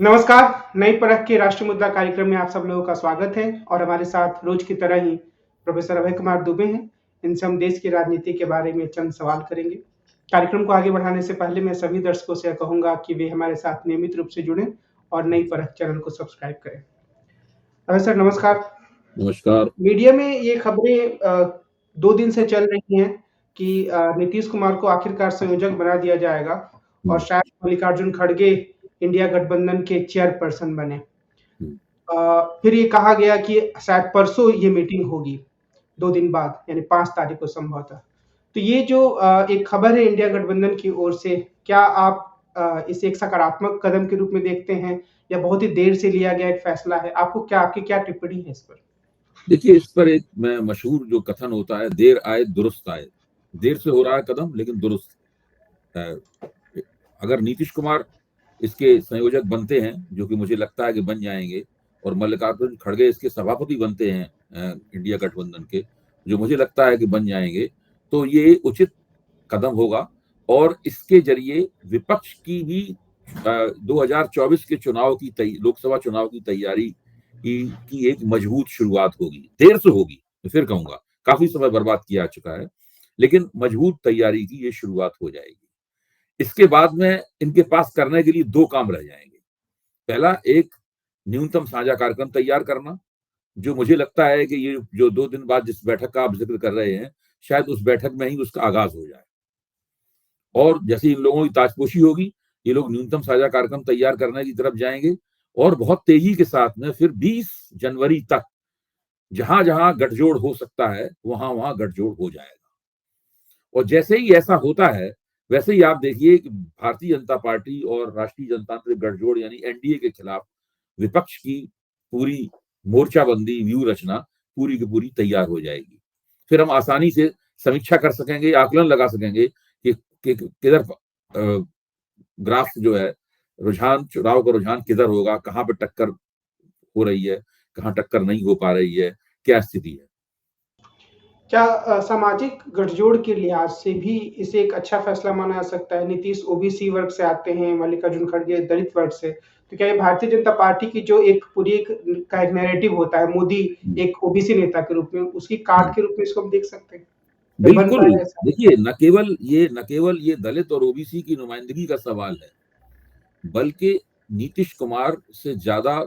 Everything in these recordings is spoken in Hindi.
नमस्कार, नई परख के राष्ट्रीय मुद्दा कार्यक्रम में आप सब लोगों का स्वागत है और हमारे साथ रोज की तरह ही प्रोफेसर अभय कुमार दुबे हैं। इनसे हम देश की राजनीति के बारे में चंद सवाल करेंगे। कार्यक्रम को आगे बढ़ाने से पहले मैं सभी दर्शकों से कहूंगा कि वे हमारे साथ नियमित रूप से जुड़ें और नई परख चैनल को सब्सक्राइब करें। अभय सर नमस्कार। नमस्कार। मीडिया में ये खबरें 2 दिन से चल रही हैं कि नीतीश कुमार को आखिरकार संयोजक बना दिया जाएगा और शायद मल्लिकार्जुन खड़गे इंडिया गठबंधन के चेयरपर्सन बने। फिर ये कहा गया कि शायद परसों ये मीटिंग होगी, 2 दिन बाद यानी 5 तारीख को संभवतः। तो ये जो एक खबर है इंडिया गठबंधन की ओर से, क्या आप इसे एक सकारात्मक कदम के रूप में देखते हैं या बहुत ही देर से लिया गया एक फैसला है? आपकी क्या टिप्पणी है इस पर? देखिए, इस पर एक मैं मशहूर जो कथन होता है, देर आए दुरुस्त आए। देर से हो रहा है कदम, लेकिन दुरुस्त है। अगर नीतीश कुमार इसके संयोजक बनते हैं, जो कि मुझे लगता है कि बन जाएंगे, और मल्लिकार्जुन खड़गे इसके सभापति बनते हैं इंडिया गठबंधन के, जो मुझे लगता है कि बन जाएंगे, तो ये उचित कदम होगा। और इसके जरिए विपक्ष की भी 2024 के चुनाव की लोकसभा चुनाव की तैयारी की एक मजबूत शुरुआत होगी। देर से होगी, मैं फिर कहूंगा, काफी समय बर्बाद किया जा चुका है, लेकिन मजबूत तैयारी की ये शुरुआत हो जाएगी। इसके बाद में इनके पास करने के लिए 2 काम रह जाएंगे। पहला, एक न्यूनतम साझा कार्यक्रम तैयार करना, जो मुझे लगता है कि ये जो 2 दिन बाद जिस बैठक का आप जिक्र कर रहे हैं, शायद उस बैठक में ही उसका आगाज हो जाए। और जैसे इन लोगों की ताजपोशी होगी, ये लोग न्यूनतम साझा कार्यक्रम तैयार करने की तरफ जाएंगे और बहुत तेजी के साथ में फिर 20 जनवरी तक जहां जहां गठजोड़ हो सकता है वहां वहां गठजोड़ हो जाएगा। और जैसे ही ऐसा होता है, वैसे ही आप देखिए कि भारतीय जनता पार्टी और राष्ट्रीय जनतांत्रिक गठजोड़ यानी एनडीए के खिलाफ विपक्ष की पूरी मोर्चाबंदी, व्यू रचना पूरी की पूरी तैयार हो जाएगी। फिर हम आसानी से समीक्षा कर सकेंगे, आकलन लगा सकेंगे कि किधर ग्राफ जो है, रुझान, चुनाव का रुझान किधर होगा, कहां पे टक्कर हो रही है, कहां टक्कर नहीं हो पा रही है, क्या स्थिति है। क्या सामाजिक गठजोड़ के लिहाज से भी इसे एक अच्छा फैसला माना जा सकता है? नीतीश ओबीसी वर्ग से आते हैं, मल्लिकार्जुन खड़गे दलित वर्ग से। तो क्या ये भारतीय जनता पार्टी की जो एक पूरी एक का एक नैरेटिव होता है, मोदी एक ओबीसी नेता के रूप में, उसकी कार्ड के रूप में इसको हम देख सकते हैं? या बन बिल्कुल। पाएगा ऐसा? देखिए, न केवल ये दलित और ओबीसी की नुमाइंदगी का सवाल है, बल्कि नीतीश कुमार से ज्यादा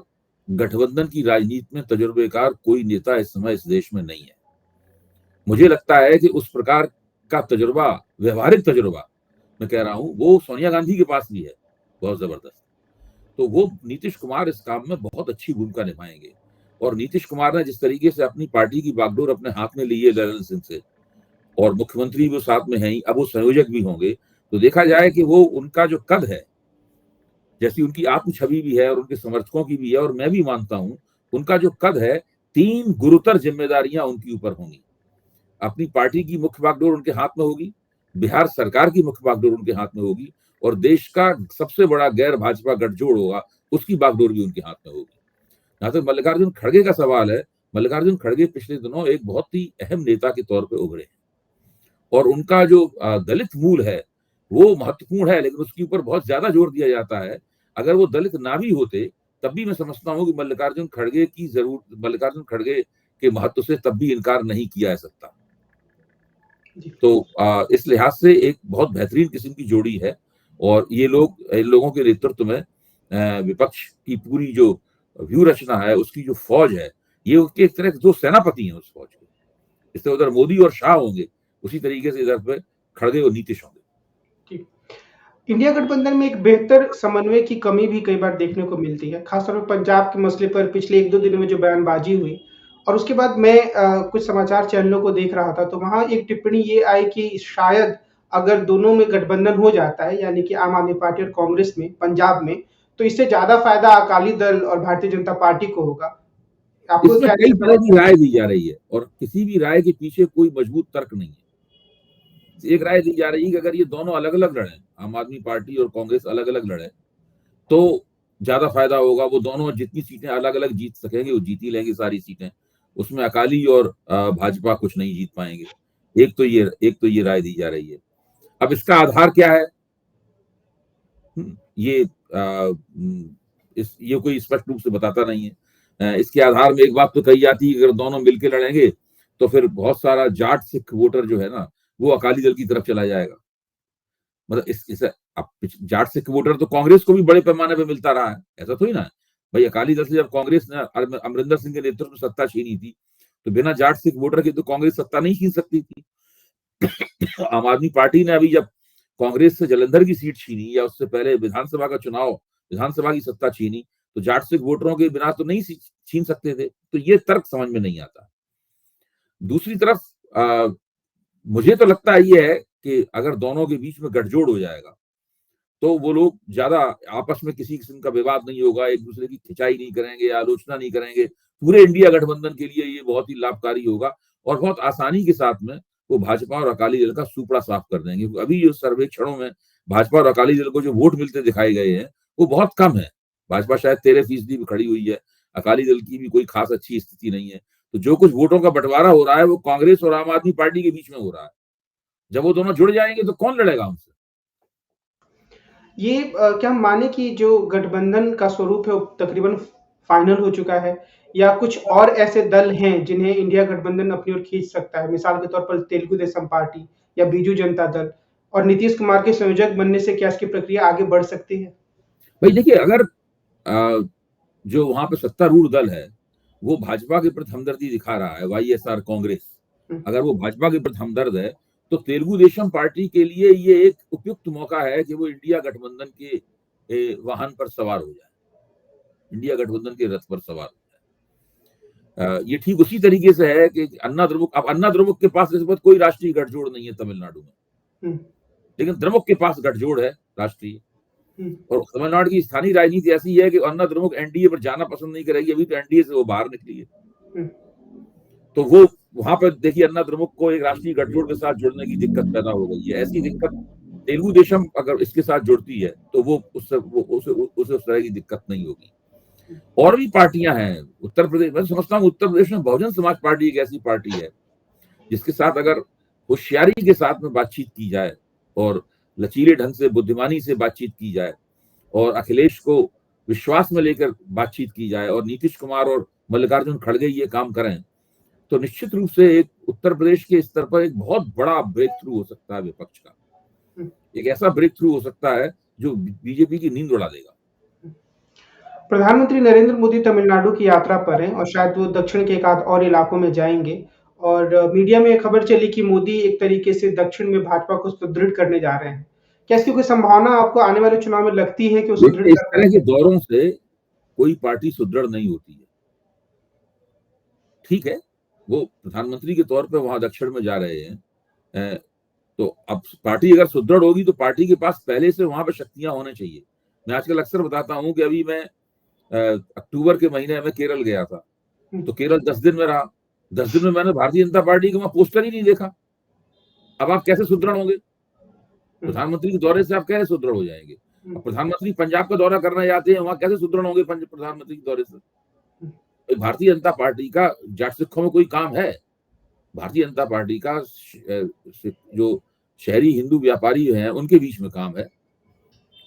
गठबंधन की राजनीति में तजुर्बेकार कोई नेता इस समय इस देश में नहीं है। मुझे लगता है कि उस प्रकार का तजुर्बा, व्यवहारिक तजुर्बा मैं कह रहा हूं, वो सोनिया गांधी के पास भी है, बहुत जबरदस्त। तो वो नीतीश कुमार इस काम में बहुत अच्छी भूमिका निभाएंगे। और नीतीश कुमार ने जिस तरीके से अपनी पार्टी की बागडोर अपने हाथ में ली है ललन सिंह से, और मुख्यमंत्री भी साथ में है, अब वो संयोजक भी होंगे, तो देखा जाए कि वो उनका जो कद है, जैसी उनकी आत्म छवि भी है और उनके समर्थकों की भी है, और मैं भी मानता हूं उनका जो कद है, 3 गुरुतर जिम्मेदारियां उनके ऊपर होंगी। अपनी पार्टी की मुख्य बागडोर उनके हाथ में होगी, बिहार सरकार की मुख्य बागडोर उनके हाथ में होगी, और देश का सबसे बड़ा गैर भाजपा गठजोड़ होगा, उसकी बागडोर भी उनके हाथ में होगी। जहां तक मल्लिकार्जुन खड़गे का सवाल है, मल्लिकार्जुन खड़गे पिछले दिनों एक बहुत ही अहम नेता के तौर पर उभरे हैं, और उनका जो दलित मूल है वो महत्वपूर्ण है, लेकिन उसके ऊपर बहुत ज्यादा जोर दिया जाता है। अगर वो दलित ना भी होते, तब भी मैं समझता हूँ कि मल्लिकार्जुन खड़गे के महत्व से तब भी इनकार नहीं किया जा सकता। तो इस लिहाज से एक बहुत बेहतरीन किस्म की जोड़ी है, और ये लोगों के नेतृत्व में विपक्ष की पूरी जो व्यू रचना है, उसकी जो फौज है, ये उसके एक तरह के 2 सेनापति हैं उस फौज के। इससे उधर मोदी और शाह होंगे, उसी तरीके से इधर पे खड़गे और नीतीश होंगे। इंडिया गठबंधन में एक बेहतर समन्वय की कमी भी कई बार देखने को मिलती है, खासतौर पर पंजाब के मसले पर पिछले 1-2 दिनों में जो बयानबाजी हुई और उसके बाद मैं कुछ समाचार चैनलों को देख रहा था, तो वहाँ एक टिप्पणी ये आई कि शायद अगर दोनों में गठबंधन हो जाता है, यानी कि आम आदमी पार्टी और कांग्रेस में पंजाब में, तो इससे ज़्यादा फायदा अकाली दल और भारतीय जनता पार्टी को होगा। आपको इसमें क्या कई इससे तरह की लगता है? राय दी जा रही है, और किसी भी राय के पीछे कोई मजबूत तर्क नहीं है। एक राय दी जा रही है कि अगर ये दोनों अलग अलग लड़े, आम आदमी पार्टी और कांग्रेस अलग अलग लड़े, तो ज्यादा फायदा होगा। वो दोनों जितनी सीटें अलग अलग जीत सकेंगे, वो जीत ही लेंगे सारी सीटें, उसमें अकाली और भाजपा कुछ नहीं जीत पाएंगे। एक तो ये राय दी जा रही है। अब इसका आधार क्या है? ये ये कोई स्पष्ट रूप से बताता नहीं है। इसके आधार में एक बात तो कही जाती है कि अगर दोनों मिलकर लड़ेंगे तो फिर बहुत सारा जाट सिख वोटर जो है ना, वो अकाली दल की तरफ चला जाएगा। मतलब इस अब जाट सिख वोटर तो कांग्रेस को भी बड़े पैमाने पर मिलता रहा है, ऐसा थोड़ी ना है भाई। अकाली दल से जब कांग्रेस ने अमरिंदर सिंह के नेतृत्व में सत्ता छीनी थी, तो बिना जाट सिख वोटर के तो कांग्रेस सत्ता नहीं छीन सकती थी। आम आदमी पार्टी ने अभी जब कांग्रेस से जालंधर की सीट छीनी, या उससे पहले विधानसभा का चुनाव, विधानसभा की सत्ता छीनी, तो जाट सिख वोटरों के बिना तो नहीं छीन सकते थे। तो ये तर्क समझ में नहीं आता। दूसरी तरफ मुझे तो लगता है ये है कि अगर दोनों के बीच में गठजोड़ हो जाएगा तो वो लोग ज्यादा आपस में किसी किस्म का विवाद नहीं होगा, एक दूसरे की खिंचाई नहीं करेंगे, आलोचना नहीं करेंगे। पूरे इंडिया गठबंधन के लिए ये बहुत ही लाभकारी होगा और बहुत आसानी के साथ में वो भाजपा और अकाली दल का सुपड़ा साफ कर देंगे। अभी जो सर्वेक्षणों में भाजपा और अकाली दल को जो वोट मिलते दिखाए गए हैं वो बहुत कम है। भाजपा शायद 13% भी खड़ी हुई है, अकाली दल की भी कोई खास अच्छी स्थिति नहीं है। तो जो कुछ वोटों का बंटवारा हो रहा है वो कांग्रेस और आम आदमी पार्टी के बीच में हो रहा है। जब वो दोनों जुड़ जाएंगे तो कौन लड़ेगा उनसे? ये क्या हम माने कि जो गठबंधन का स्वरूप है वो तकरीबन फाइनल हो चुका है, या कुछ और ऐसे दल हैं जिन्हें इंडिया गठबंधन अपनी ओर खींच सकता है? मिसाल के तौर पर तेलुगु देशम पार्टी या बीजू जनता दल, और नीतीश कुमार के संयोजक बनने से क्या इसकी प्रक्रिया आगे बढ़ सकती है? भाई देखिए, अगर जो वहां पे सत्तारूढ़ दल है वो भाजपा के प्रति हमदर्दी दिखा रहा है, वाईएसआर कांग्रेस, अगर वो भाजपा के प्रति हमदर्द है तो तेलुगु देशम पार्टी के लिए ये एक उपयुक्त मौका है कि वो इंडिया गठबंधन के वाहन पर सवार हो जाए, इंडिया गठबंधन के रथ पर सवार हो जाए। ये ठीक उसी तरीके से है कि अन्ना द्रमुक, अब अन्ना द्रमुक के पास इस वक्त कोई राष्ट्रीय गठजोड़ नहीं है तमिलनाडु में, लेकिन द्रमुक के पास गठजोड़ है राष्ट्रीय। और तमिलनाडु की स्थानीय राजनीति ऐसी है कि अन्ना द्रमुक एनडीए पर जाना पसंद नहीं करेगी, अभी तो एनडीए से वो बाहर निकली है। तो वो वहां पर देखिए अन्ना द्रमुक को एक राष्ट्रीय गठजोड़ के साथ जुड़ने की दिक्कत पैदा हो गई है। ऐसी दिक्कत तेलुगु देशम अगर इसके साथ जुड़ती है तो वो उसे उस तरह की दिक्कत नहीं होगी। और भी पार्टियां हैं उत्तर प्रदेश, मैं समझता हूँ उत्तर प्रदेश में बहुजन समाज पार्टी एक ऐसी पार्टी है जिसके साथ अगर होशियारी के साथ में बातचीत की जाए और लचीले ढंग से, बुद्धिमानी से बातचीत की जाए और अखिलेश को विश्वास में लेकर बातचीत की जाए और नीतीश कुमार और मल्लिकार्जुन खड़गे ये काम करें, तो निश्चित रूप से एक उत्तर प्रदेश के स्तर पर एक बहुत बड़ा ब्रेक थ्रू हो सकता है विपक्ष का। एक ऐसा ब्रेक थ्रू हो सकता है जो बीजेपी की नींद उड़ा देगा। प्रधानमंत्री नरेंद्र मोदी तमिलनाडु की यात्रा पर हैं और शायद वो दक्षिण के एक आध और इलाकों में जाएंगे, और मीडिया में खबर चली कि मोदी एक तरीके से दक्षिण में भाजपा को सुदृढ़ करने जा रहे हैं। क्या इसकी कोई संभावना आपको आने वाले चुनाव में लगती है कि वो सुदृढ़ इस कर तरह के पाएंगे? दौरों से कोई पार्टी सुदृढ़ नहीं होती है। ठीक है, वो प्रधानमंत्री के तौर पे वहां दक्षिण में जा रहे हैं, तो अब पार्टी अगर सुदृढ़ होगी तो पार्टी के पास पहले से वहां पे शक्तियां होने चाहिए। मैं आजकल अक्सर बताता हूं कि अभी मैं अक्टूबर के महीने में केरल गया था, तो केरल 10 दिन में रहा। 10 दिन में मैंने भारतीय जनता पार्टी का वहां पोस्टर ही नहीं देखा। अब आप कैसे सुदृढ़ होंगे? प्रधानमंत्री के दौरे से आप कैसे सुदृढ़ हो जाएंगे? अब प्रधानमंत्री पंजाब का दौरा करना चाहते हैं, वहां कैसे सुदृढ़ होंगे प्रधानमंत्री के दौरे से? भारतीय जनता पार्टी का जाट सिखों में कोई काम है? भारतीय जनता पार्टी का जो शहरी हिंदू व्यापारी हैं उनके बीच में काम है,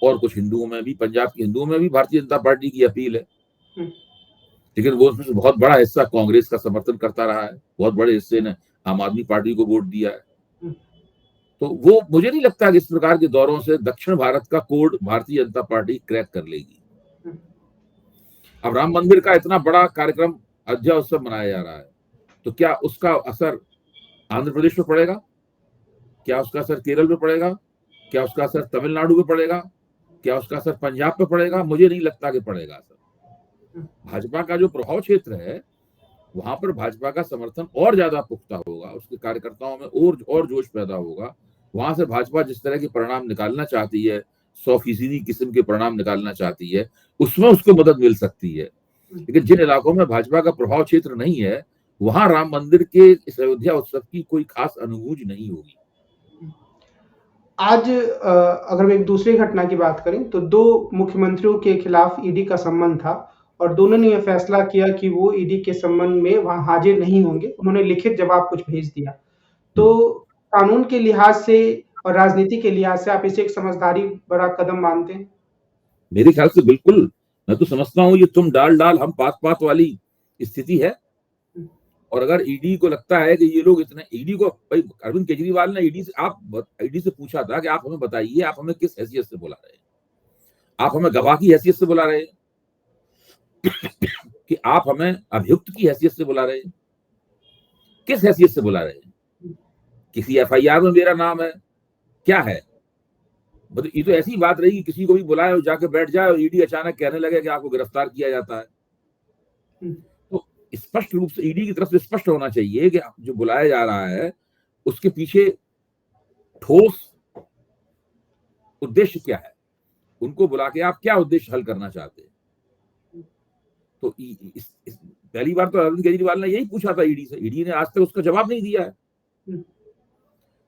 और कुछ हिंदुओं में भी, पंजाब के हिंदुओं में भी भारतीय जनता पार्टी की अपील है। लेकिन वो उसमें से बहुत बड़ा हिस्सा कांग्रेस का समर्थन करता रहा है, बहुत बड़े हिस्से ने आम आदमी पार्टी को वोट दिया है। तो वो मुझे नहीं लगता कि इस प्रकार के दौरों से दक्षिण भारत का code Bharatiya Janata party crack कर लेगी। अब राम मंदिर का इतना बड़ा कार्यक्रम, अयोध्या उत्सव मनाया जा रहा है, तो क्या उसका असर आंध्र प्रदेश में पड़ेगा? क्या उसका असर केरल में पड़ेगा? क्या उसका असर तमिलनाडु में पड़ेगा? क्या उसका असर पंजाब पे पड़ेगा? मुझे नहीं लगता कि पड़ेगा असर। भाजपा का जो प्रभाव क्षेत्र है वहां पर भाजपा का समर्थन और ज्यादा पुख्ता होगा, उसके कार्यकर्ताओं में और जोश पैदा होगा। वहां से भाजपा जिस तरह के परिणाम निकालना चाहती है, 100% किस्म के परिणाम निकालना चाहती है, उसमें उसको मदद मिल सकती है। लेकिन जिन इलाकों में भाजपा का प्रभाव क्षेत्र नहीं है वहां राम मंदिर के इस अयोध्या उत्सव की कोई खास अनुभूति नहीं होगी। आज अगर हम एक दूसरी घटना की बात करें तो 2 मुख्यमंत्रियों के खिलाफ ईडी का सम्मन था, और दोनों ने यह फैसला किया कि वो ईडी के सम्मन में वहां हाजिर नहीं होंगे। उन्होंने लिखित जवाब कुछ भेज दिया। तो कानून के लिहाज से और राजनीति के लिहाज से आप इसे एक समझदारी भरा कदम मानते हैं? मेरे ख्याल से बिल्कुल मैं तो समझता हूँ ये तुम डाल डाल हम पात पात वाली स्थिति है। और अगर ईडी को लगता है कि ये लोग इतने, ईडी को भाई अरविंद केजरीवाल ने ईडी से पूछा था कि आप हमें बताइए, आप हमें किस हैसियत से बुला रहे हैं, आप हमें गवाह की हैसियत से बुला रहे हैं कि आप हमें अभियुक्त की हैसियत से बुला रहे हैं, किस हैसियत से बुला रहे हैं? किसी एफआईआर में मेरा नाम है, क्या है? मतलब ये तो ऐसी बात रही कि किसी को भी बुलाए और जाके बैठ जाए और ईडी अचानक कहने लगे कि आपको गिरफ्तार किया जाता है। तो स्पष्ट रूप से ईडी की तरफ से स्पष्ट होना चाहिए कि जो बुलाया जा रहा है उसके पीछे ठोस उद्देश्य क्या है, उनको बुला के आप क्या उद्देश्य हल करना चाहते हैं। तो पहली बार तो अरविंद केजरीवाल ने यही पूछा था ईडी से, ईडी ने आज तक उसका जवाब नहीं दिया है।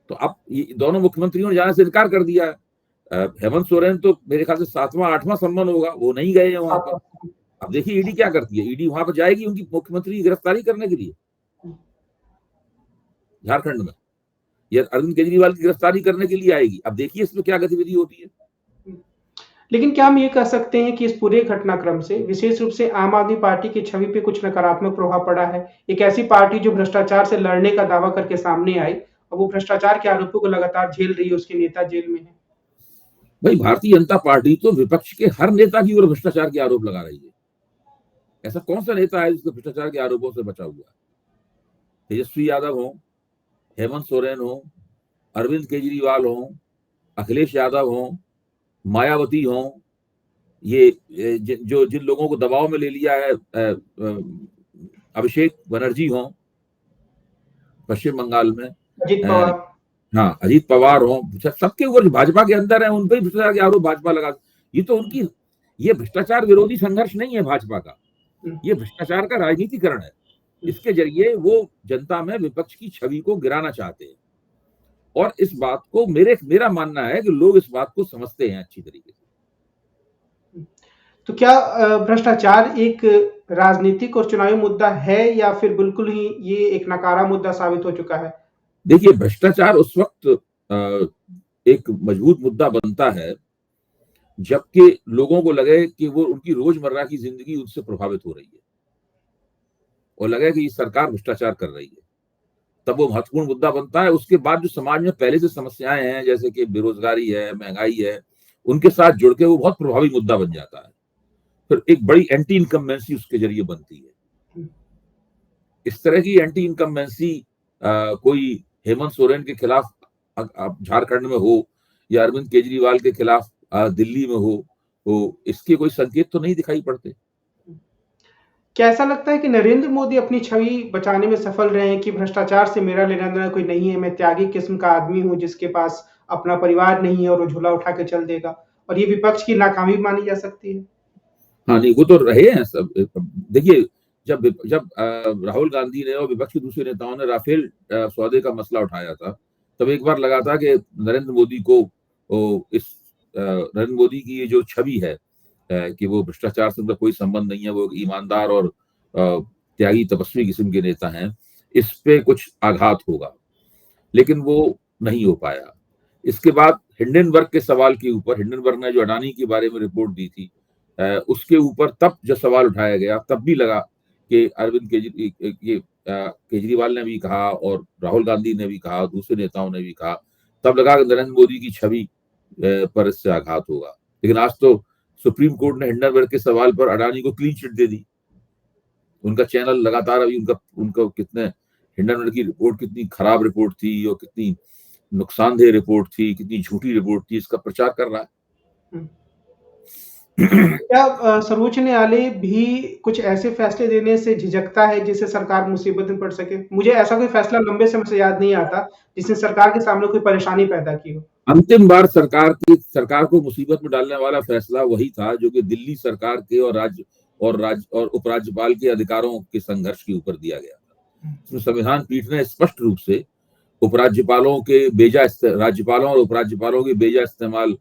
तो अब ये दोनों मुख्यमंत्रियों ने जाने से इनकार कर दिया है। हेमंत सोरेन तो मेरे ख्याल से 7वां 8वां सम्मन होगा, वो नहीं गए हैं वहां पर। अब देखिए ईडी क्या करती है, ईडी वहां पर जाएगी उनकी मुख्यमंत्री की गिरफ्तारी करने के लिए झारखंड में, या अरविंद केजरीवाल की गिरफ्तारी करने के लिए आएगी। अब देखिए इसमें क्या गतिविधि होती है। लेकिन क्या हम ये कह सकते हैं कि इस पूरे घटनाक्रम से विशेष रूप से आम आदमी पार्टी की छवि पे कुछ नकारात्मक प्रभाव पड़ा है? एक ऐसी पार्टी जो भ्रष्टाचार से लड़ने का दावा करके सामने आई और वो भ्रष्टाचार के आरोपों को लगातार झेल रही है, उसके नेता जेल में है। भाई भारतीय जनता पार्टी तो विपक्ष के हर नेता की ओर भ्रष्टाचार के आरोप लगा रही है। ऐसा कौन सा नेता है जिसको भ्रष्टाचार के आरोपों से बचा हुआ है? तेजस्वी यादव हो, हेमंत सोरेन हो, अरविंद केजरीवाल हो, अखिलेश यादव हो, मायावती हो, ये जो जिन लोगों को दबाव में ले लिया है, अभिषेक बनर्जी हो पश्चिम बंगाल में, अजित पवार, हाँ अजीत पवार हो, सबके ऊपर भाजपा के अंदर है, उन पर भ्रष्टाचार के आरोप भाजपा लगा। ये तो उनकी, ये भ्रष्टाचार विरोधी संघर्ष नहीं है भाजपा का, ये भ्रष्टाचार का राजनीतिकरण है। इसके जरिए वो जनता में विपक्ष की छवि को गिराना चाहते हैं। और इस बात को मेरा मानना है कि लोग इस बात को समझते हैं अच्छी तरीके से। तो क्या भ्रष्टाचार एक राजनीतिक और चुनावी मुद्दा है या फिर बिल्कुल ही ये एक नकारा मुद्दा साबित हो चुका है? देखिए भ्रष्टाचार उस वक्त एक मजबूत मुद्दा बनता है जबकि लोगों को लगे कि वो उनकी रोजमर्रा की जिंदगी उनसे प्रभावित हो रही है और लगे कि ये सरकार भ्रष्टाचार कर रही है, तब वो महत्वपूर्ण मुद्दा बनता है। उसके बाद जो समाज में पहले से समस्याएं हैं जैसे कि बेरोजगारी है, महंगाई है, उनके साथ जुड़ के वो बहुत प्रभावी मुद्दा बन जाता है। फिर एक बड़ी एंटी इनकम्बेंसी उसके जरिए बनती है। इस तरह की एंटी इनकम्बेंसी कोई हेमंत सोरेन के खिलाफ झारखंड में हो या अरविंद केजरीवाल के खिलाफ दिल्ली में हो, तो इसके कोई संकेत तो नहीं दिखाई पड़ते। क्या ऐसा लगता है कि नरेंद्र मोदी अपनी छवि बचाने में सफल रहे हैं कि भ्रष्टाचार से मेरा लेना देना कोई नहीं है, मैं त्यागी किस्म का आदमी हूं जिसके पास अपना परिवार नहीं है और वो झूला उठा के चल देगा, और ये विपक्ष की नाकामी मानी जा सकती है? हाँ नहीं, वो तो रहे हैं सब। देखिए जब जब राहुल गांधी ने और विपक्ष के दूसरे नेताओं ने राफेल सौदे का मसला उठाया था, तब एक बार लगा था कि नरेंद्र मोदी को नरेंद्र मोदी की ये जो छवि है कि वो भ्रष्टाचार से उनका कोई संबंध नहीं है, वो ईमानदार और त्यागी तपस्वी किस्म के नेता हैं, इस पे कुछ आघात होगा, लेकिन वो नहीं हो पाया। इसके बाद हिंडनबर्ग के सवाल के ऊपर, हिंडनबर्ग ने जो अडानी के बारे में रिपोर्ट दी थी, उसके ऊपर तब जब सवाल उठाया गया तब भी लगा कि अरविंद केजरीवाल ने भी कहा और राहुल गांधी ने भी कहा, दूसरे नेताओं ने भी कहा, तब लगा कि नरेंद्र मोदी की छवि पर इससे आघात होगा। लेकिन आज तो सुप्रीम कोर्ट ने हिंडनबर्ग के सवाल पर अडानी को क्लीन चिट दे दी। उनका चैनल लगातार अभी उनका कितने, हिंडनबर्ग की रिपोर्ट कितनी खराब रिपोर्ट थी और कितनी नुकसानदेह रिपोर्ट थी, कितनी झूठी रिपोर्ट थी, इसका प्रचार कर रहा है। क्या सर्वोच्च न्यायालय भी कुछ ऐसे फैसले देने से झिझकता है जिससे सरकार मुसीबत में पड़ सके? मुझे ऐसा कोई फैसला लंबे समय से याद नहीं आता जिसने सरकार के सामने कोई परेशानी पैदा की हो। अंतिम बार सरकार को मुसीबत में डालने वाला फैसला वही था जो कि दिल्ली सरकार के और उपराज्यपाल के अधिकारों के संघर्ष के ऊपर दिया गया था। इसमें संविधान पीठ ने स्पष्ट रूप से राज्यपालों और उपराज्यपालों के बेजा इस्तेमाल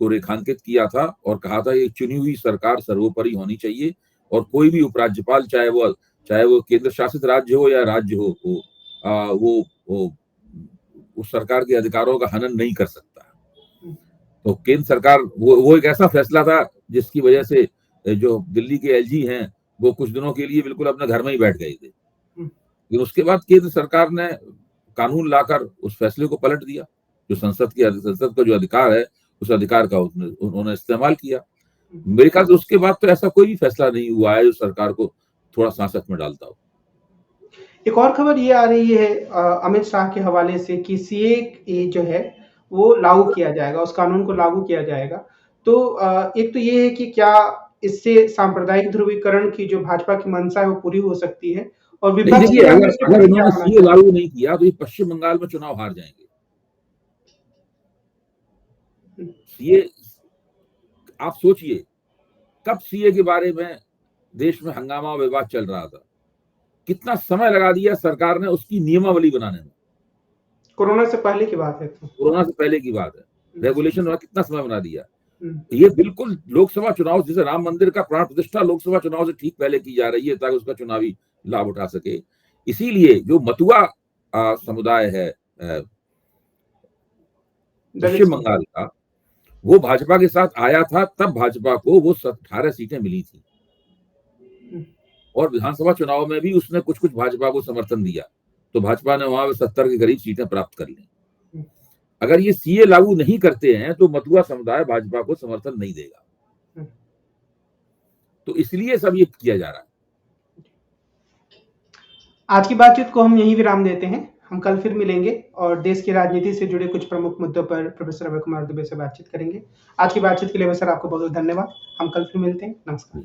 को रेखांकित किया था और कहा था कि चुनी हुई सरकार सर्वोपरि होनी चाहिए और कोई भी उपराज्यपाल चाहे वो केंद्र शासित राज्य हो या राज्य हो, वो उस सरकार के अधिकारों का हनन नहीं कर सकता। तो केंद्र सरकार वो एक ऐसा फैसला था जिसकी वजह से जो दिल्ली के एलजी हैं वो कुछ दिनों के लिए बिल्कुल अपने घर में ही बैठ गए थे, लेकिन उसके बाद केंद्र सरकार ने कानून लाकर उस फैसले को पलट दिया। जो संसद का जो अधिकार है, उस अधिकार का उन्होंने इस्तेमाल किया। मेरे ख्याल से उसके बाद तो ऐसा कोई भी फैसला नहीं हुआ है जो सरकार को थोड़ा सांसत में डालता हो। एक और खबर ये आ रही है अमित शाह के हवाले से कि सीए जो है वो लागू किया जाएगा, उस कानून को लागू किया जाएगा। तो एक तो ये है कि क्या इससे सांप्रदायिक ध्रुवीकरण की जो भाजपा की मंशा है वो पूरी हो सकती है, और विपक्ष की अगर इन्होंने सीए लागू नहीं किया तो ये पश्चिम बंगाल में चुनाव हार जाएंगे। सीए, आप सोचिए कब सीए के बारे में देश में हंगामा विवाद चल रहा था, कितना समय लगा दिया सरकार ने उसकी नियमावली बनाने में। कोरोना से पहले की बात है, कोरोना से पहले की बात है, रेगुलेशन में कितना समय बना दिया। ये बिल्कुल लोकसभा चुनाव, जैसे राम मंदिर का प्राण प्रतिष्ठा लोकसभा चुनाव से ठीक पहले की जा रही है ताकि उसका चुनावी लाभ उठा सके। इसीलिए जो मथुआ समुदाय है पश्चिम बंगाल का, वो भाजपा के साथ आया था, तब भाजपा को वो 18 सीटें मिली थी, और विधानसभा चुनाव में भी उसने कुछ कुछ भाजपा को समर्थन दिया, तो भाजपा ने वहां 70 के करीब सीटें प्राप्त कर ली। अगर ये सीए लागू नहीं करते हैं तो मथुआ समुदाय भाजपा को समर्थन नहीं देगा, तो इसलिए सब ये किया जा रहा है। आज की बातचीत को हम यहीं विराम देते हैं। हम कल फिर मिलेंगे और देश की राजनीति से जुड़े कुछ प्रमुख मुद्दों पर प्रोफेसर अभय कुमार दुबे से बातचीत करेंगे। आज की बातचीत के लिए सर आपको बहुत बहुत धन्यवाद। हम कल फिर मिलते हैं। नमस्कार।